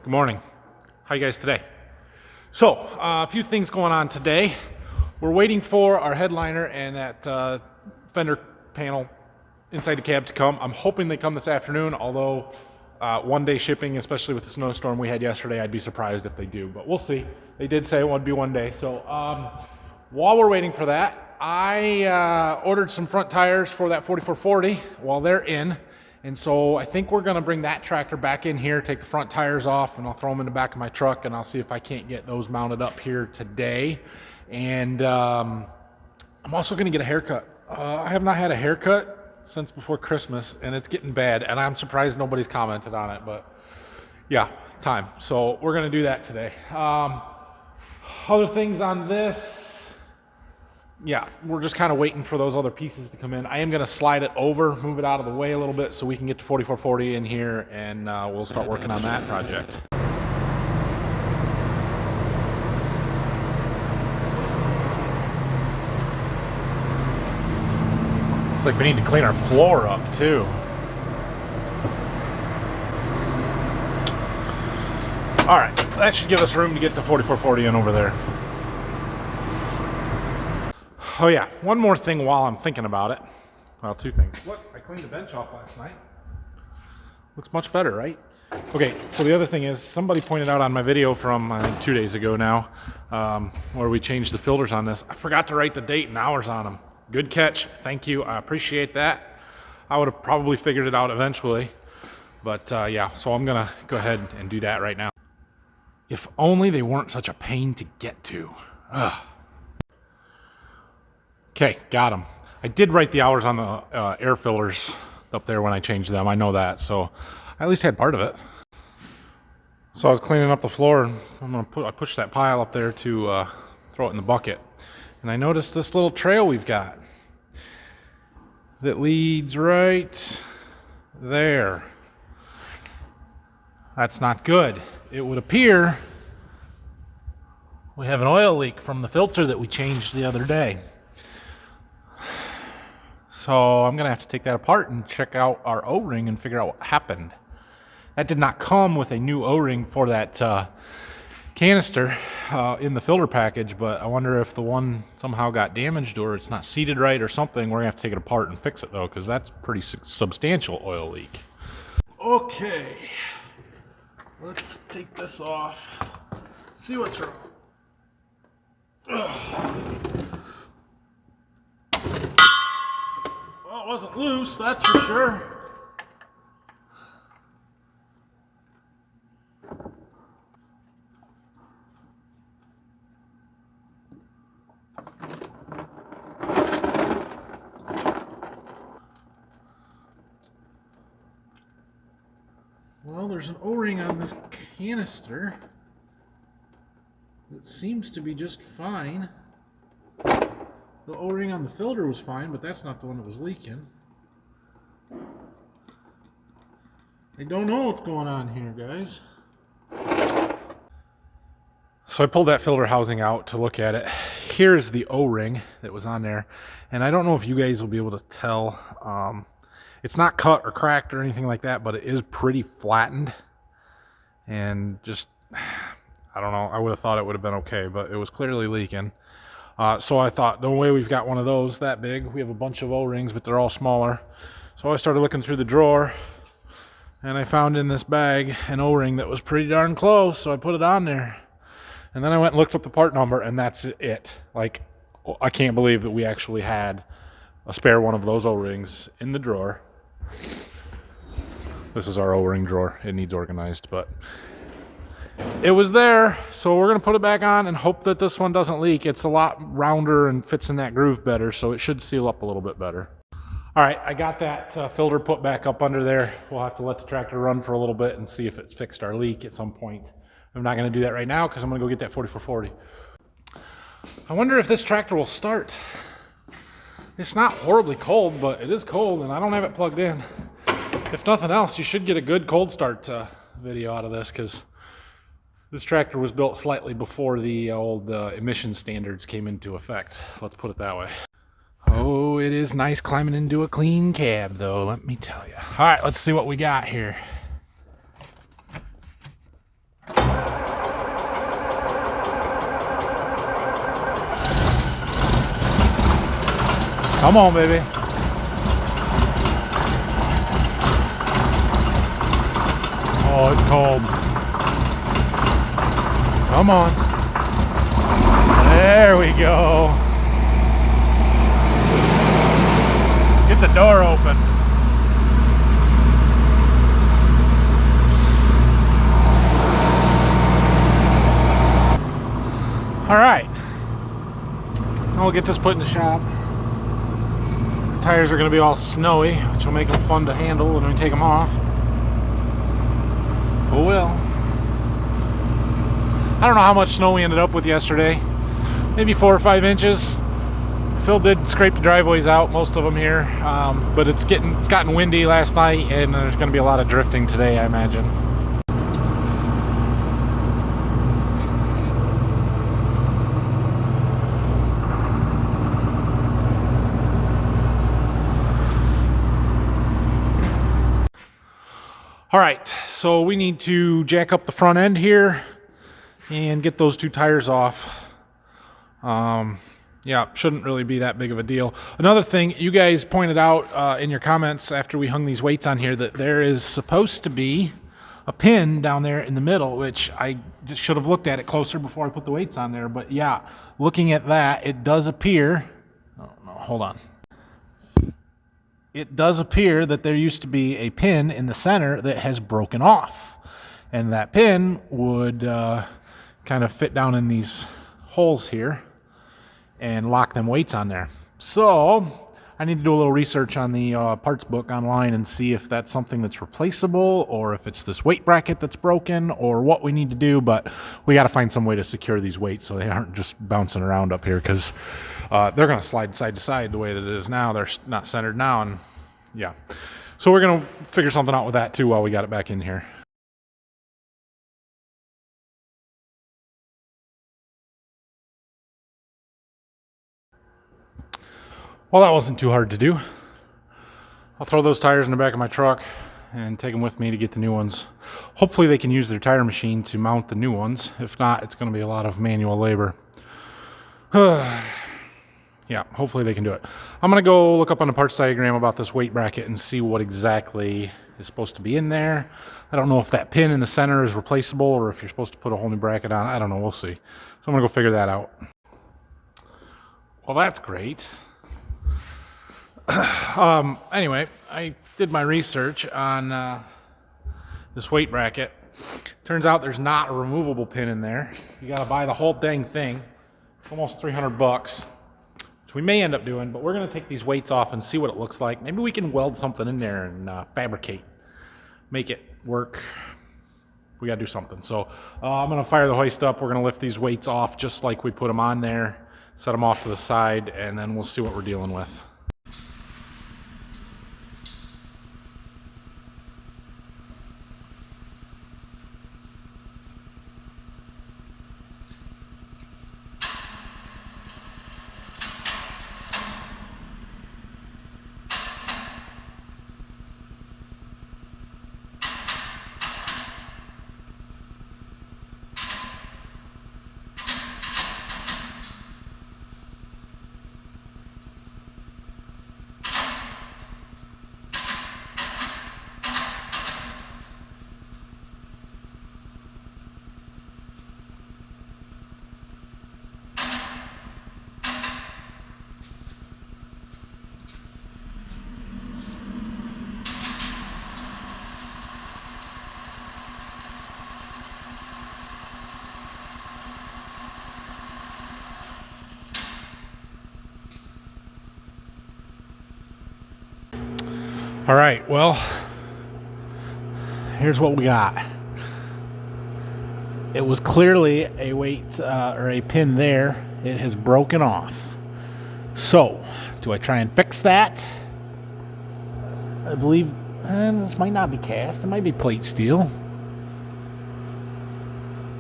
Good morning. How you guys today? So, a few things going on today. We're waiting for our headliner and that fender panel inside the cab to come. I'm hoping they come this afternoon, although one-day shipping, especially with the snowstorm we had yesterday, I'd be surprised if they do, but we'll see. They did say it would be one day. So while we're waiting for that, I ordered some front tires for that 4440 while they're in. And so I think we're gonna bring that tractor back in here, take the front tires off, and I'll throw them in the back of my truck, and I'll see if I can't get those mounted up here today. And I'm also gonna get a haircut. I have not had a haircut since before Christmas, and it's getting bad, and I'm surprised nobody's commented on it, but yeah, time. So we're gonna do that today. Other things on this, yeah, we're just kind of waiting for those other pieces to come in. I am going to slide it over, move it out of the way a little bit so we can get the 4440 in here, and we'll start working on that project. Looks like we need to clean our floor up too. All right, that should give us room to get the 4440 in over there. Oh yeah, one more thing while I'm thinking about it. Well, two things. Look, I cleaned the bench off last night. Looks much better, right? Okay, so the other thing is, somebody pointed out on my video from, I think 2 days ago now, where we changed the filters on this. I forgot to write the date and hours on them. Good catch, thank you, I appreciate that. I would have probably figured it out eventually. But yeah, so I'm gonna go ahead and do that right now. If only they weren't such a pain to get to. Ugh. Okay, got them. I did write the hours on the air fillers up there when I changed them. I know that, so I at least had part of it. So I was cleaning up the floor, and I pushed that pile up there to throw it in the bucket. And I noticed this little trail we've got that leads right there. That's not good. It would appear we have an oil leak from the filter that we changed the other day. So I'm gonna have to take that apart and check out our O-ring and figure out what happened. That did not come with a new O-ring for that canister in the filter package, but I wonder if the one somehow got damaged or it's not seated right or something. We're gonna have to take it apart and fix it though, because that's pretty substantial oil leak. Okay, let's take this off, see what's wrong. Well, it wasn't loose, that's for sure. Well, there's an O-ring on this canister that seems to be just fine. The O-ring on the filter was fine, but that's not the one that was leaking. I don't know what's going on here, guys. So I pulled that filter housing out to look at it. Here's the O-ring that was on there. And I don't know if you guys will be able to tell. It's not cut or cracked or anything like that, but it is pretty flattened. And just, I don't know, I would have thought it would have been okay, but it was clearly leaking. So I thought, no way we've got one of those that big. We have a bunch of O-rings, but they're all smaller. So I started looking through the drawer, and I found in this bag an O-ring that was pretty darn close, so I put it on there. And then I went and looked up the part number, and that's it. Like, I can't believe that we actually had a spare one of those O-rings in the drawer. This is our O-ring drawer. It needs organized, but it was there, so we're going to put it back on and hope that this one doesn't leak. It's a lot rounder and fits in that groove better, so it should seal up a little bit better. All right, I got that filter put back up under there. We'll have to let the tractor run for a little bit and see if it's fixed our leak at some point. I'm not going to do that right now because I'm going to go get that 4440. I wonder if this tractor will start. It's not horribly cold, but it is cold, and I don't have it plugged in. If nothing else, you should get a good cold start video out of this, because this tractor was built slightly before the old emission standards came into effect. Let's put it that way. Oh, it is nice climbing into a clean cab, though, let me tell you. All right, let's see what we got here. Come on, baby. Oh, it's cold. Come on. There we go. Get the door open. All right. Now we'll get this put in the shop. The tires are going to be all snowy, which will make them fun to handle when we take them off. Oh well. I don't know how much snow we ended up with yesterday. Maybe 4 or 5 inches. Phil did scrape the driveways out, most of them here, but it's gotten windy last night, and there's going to be a lot of drifting today, I imagine. All right, so we need to jack up the front end here and get those 2 tires off. Yeah, shouldn't really be that big of a deal. Another thing, you guys pointed out in your comments after we hung these weights on here that there is supposed to be a pin down there in the middle, which I just should have looked at it closer before I put the weights on there. But yeah, looking at that, it does appear, oh, no, hold on. It does appear that there used to be a pin in the center that has broken off. And that pin would kind of fit down in these holes here and lock them weights on there. So I need to do a little research on the parts book online and see if that's something that's replaceable, or if it's this weight bracket that's broken, or what we need to do. But we got to find some way to secure these weights so they aren't just bouncing around up here, because they're going to slide side to side the way that it is now. They're not centered now, and yeah. So we're going to figure something out with that too while we got it back in here. Well, that wasn't too hard to do. I'll throw those tires in the back of my truck and take them with me to get the new ones. Hopefully they can use their tire machine to mount the new ones. If not, it's going to be a lot of manual labor. Yeah, hopefully they can do it. I'm going to go look up on the parts diagram about this weight bracket and see what exactly is supposed to be in there. I don't know if that pin in the center is replaceable or if you're supposed to put a whole new bracket on. I don't know. We'll see. So I'm going to go figure that out. Well, that's great. Anyway, I did my research on this weight bracket. Turns out there's not a removable pin in there. You got to buy the whole dang thing. It's almost $300, which we may end up doing, but we're going to take these weights off and see what it looks like. Maybe we can weld something in there and fabricate, make it work. We got to do something. So I'm going to fire the hoist up. We're going to lift these weights off just like we put them on there, set them off to the side, and then we'll see what we're dealing with. All right, well, here's what we got. It was clearly a weight or a pin there. It has broken off. So, do I try and fix that? I believe this might not be cast. It might be plate steel.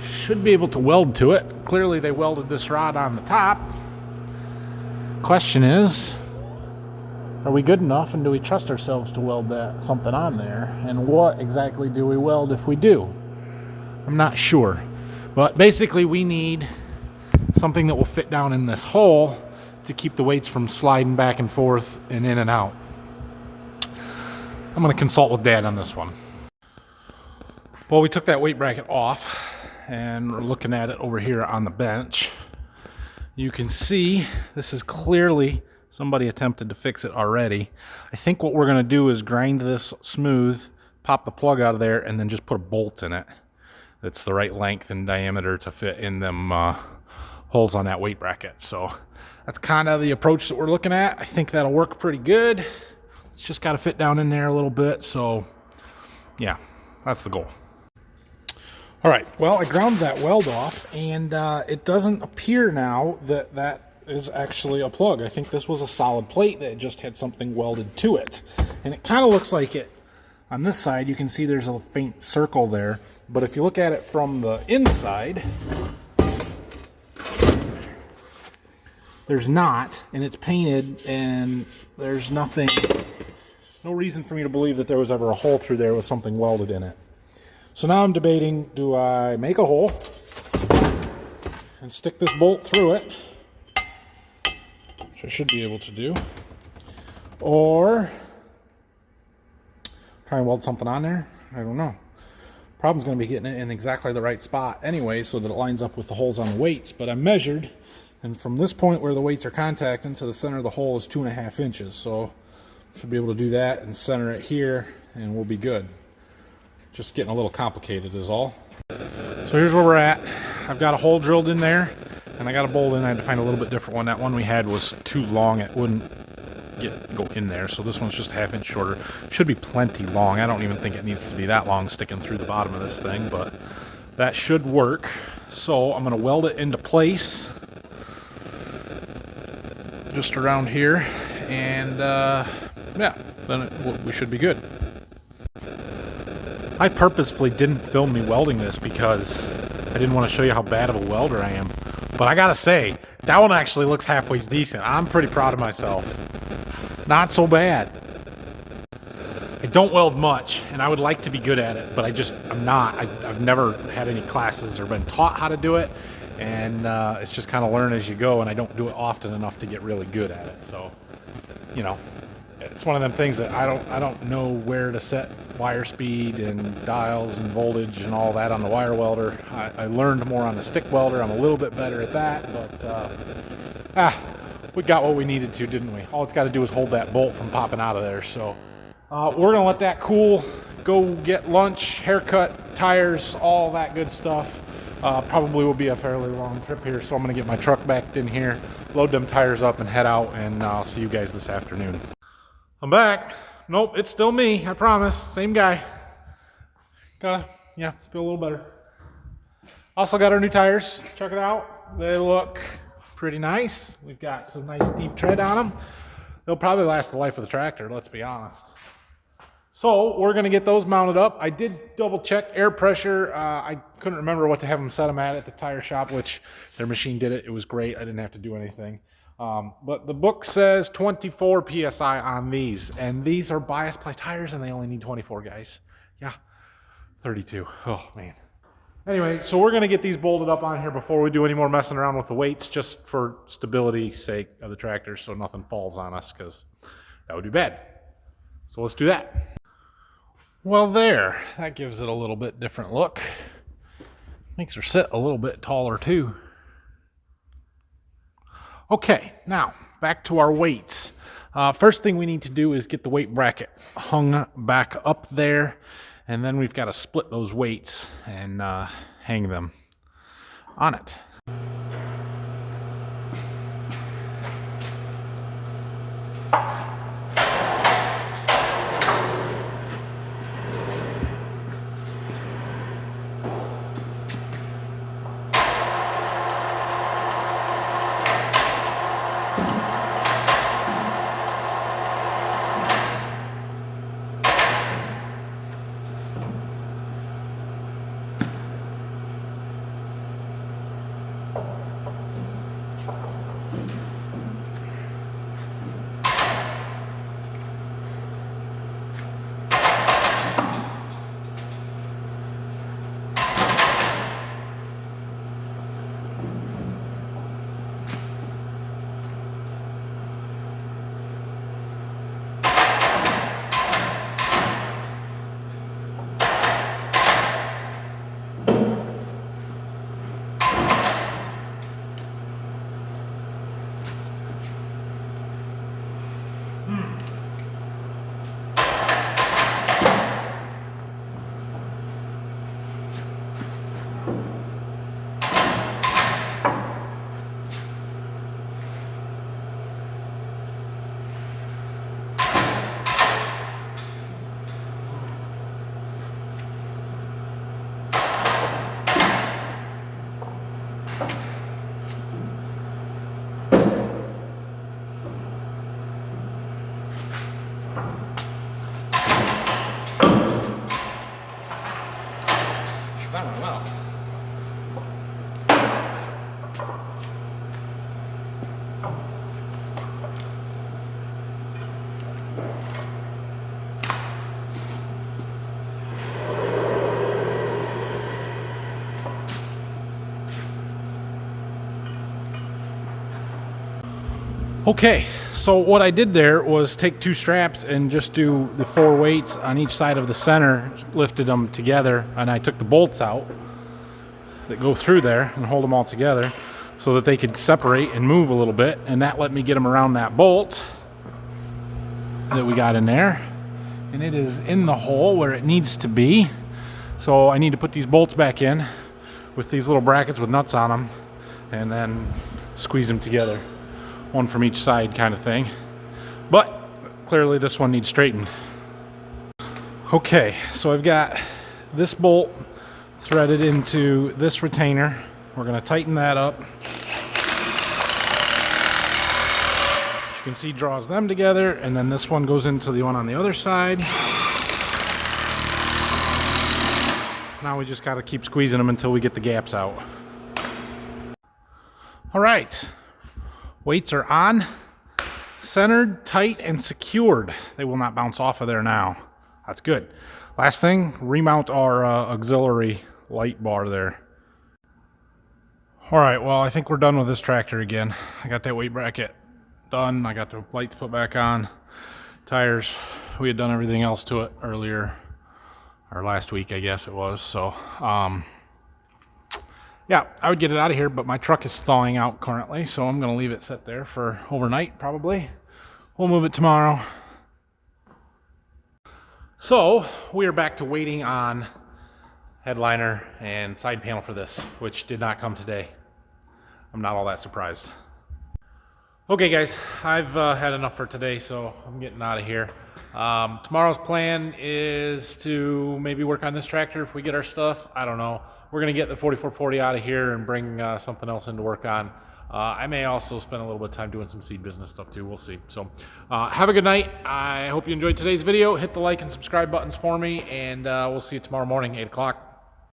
Should be able to weld to it. Clearly they welded this rod on the top. Question is, are we good enough, and do we trust ourselves to weld something on there? And what exactly do we weld if we do? I'm not sure. But basically we need something that will fit down in this hole to keep the weights from sliding back and forth and in and out. I'm going to consult with Dad on this one. Well, we took that weight bracket off and we're looking at it over here on the bench. You can see this is clearly somebody attempted to fix it already. I think what we're going to do is grind this smooth, pop the plug out of there, and then just put a bolt in it that's the right length and diameter to fit in them holes on that weight bracket. So that's kind of the approach that we're looking at. I think that'll work pretty good. It's just got to fit down in there a little bit. So yeah, that's the goal. All right, well, I ground that weld off, and it doesn't appear now that that is actually a plug. I think this was a solid plate that just had something welded to it. And it kind of looks like it. On this side, you can see there's a faint circle there. But if you look at it from the inside, there's not, and it's painted, and there's nothing, no reason for me to believe that there was ever a hole through there with something welded in it. So now I'm debating, do I make a hole and stick this bolt through it, which I should be able to do, or try and weld something on there? I don't know. Problem's going to be getting it in exactly the right spot anyway, so that it lines up with the holes on the weights. But I measured, and from this point where the weights are contacting to the center of the hole is 2.5 inches. So should be able to do that and center it here, and we'll be good. Just getting a little complicated is all. So here's where we're at. I've got a hole drilled in there, and I got a bolt in. I had to find a little bit different one. That one we had was too long. It wouldn't go in there, so this one's just a 1/2 inch shorter. Should be plenty long. I don't even think it needs to be that long sticking through the bottom of this thing, but that should work. So I'm going to weld it into place just around here, and yeah, then we should be good. I purposefully didn't film me welding this because I didn't want to show you how bad of a welder I am, but I gotta say, that one actually looks halfway decent. I'm pretty proud of myself. Not so bad. I don't weld much, and I would like to be good at it, but I'm not. I've never had any classes or been taught how to do it, and it's just kind of learn as you go, and I don't do it often enough to get really good at it. So, you know, it's one of them things that I don't know where to set wire speed and dials and voltage and all that on the wire welder. I learned more on the stick welder. I'm a little bit better at that, but we got what we needed to, didn't we? All it's got to do is hold that bolt from popping out of there. So we're going to let that cool, go get lunch, haircut, tires, all that good stuff. Probably will be a fairly long trip here, so I'm going to get my truck backed in here, load them tires up, and head out, and I'll see you guys this afternoon. I'm back. Nope, it's still me, I promise. Same guy. Gotta, yeah, feel a little better. Also got our new tires. Check it out. They look pretty nice. We've got some nice deep tread on them. They'll probably last the life of the tractor, let's be honest. So we're going to get those mounted up. I did double check air pressure. I couldn't remember what to have them set them at the tire shop, which their machine did it. It was great. I didn't have to do anything. But the book says 24 PSI on these, and these are bias ply tires, and they only need 24, guys. Yeah, 32. Oh, man. Anyway, so we're going to get these bolted up on here before we do any more messing around with the weights, just for stability's sake of the tractor, so nothing falls on us, because that would be bad. So let's do that. Well, there. That gives it a little bit different look. Makes her sit a little bit taller, too. Okay, now back to our weights. First thing we need to do is get the weight bracket hung back up there, and then we've got to split those weights and hang them on it. That went well. Okay, so what I did there was take 2 straps and just do the 4 weights on each side of the center, lifted them together, and I took the bolts out that go through there and hold them all together so that they could separate and move a little bit, and that let me get them around that bolt that we got in there, and it is in the hole where it needs to be. So I need to put these bolts back in with these little brackets with nuts on them and then squeeze them together, one from each side kind of thing. But clearly this one needs straightened. Okay, so I've got this bolt threaded into this retainer. We're going to tighten that up. As you can see, draws them together, and then this one goes into the one on the other side. Now we just got to keep squeezing them until we get the gaps out. All right, weights are on, centered, tight, and secured. They will not bounce off of there now. That's good. Last thing, remount our auxiliary light bar there. All right, well, I think we're done with this tractor again. I got that weight bracket done. I got the lights put back on, tires. We had done everything else to it earlier, or last week, I guess it was. So, yeah, I would get it out of here, but my truck is thawing out currently, so I'm going to leave it sit there for overnight, probably. We'll move it tomorrow. So, we are back to waiting on headliner and side panel for this, which did not come today. I'm not all that surprised. Okay, guys, I've had enough for today, so I'm getting out of here. Tomorrow's plan is to maybe work on this tractor if we get our stuff. I don't know. We're going to get the 4440 out of here and bring something else in to work on. I may also spend a little bit of time doing some seed business stuff too. We'll see. So have a good night. I hope you enjoyed today's video. Hit the like and subscribe buttons for me, and we'll see you tomorrow morning, 8 o'clock.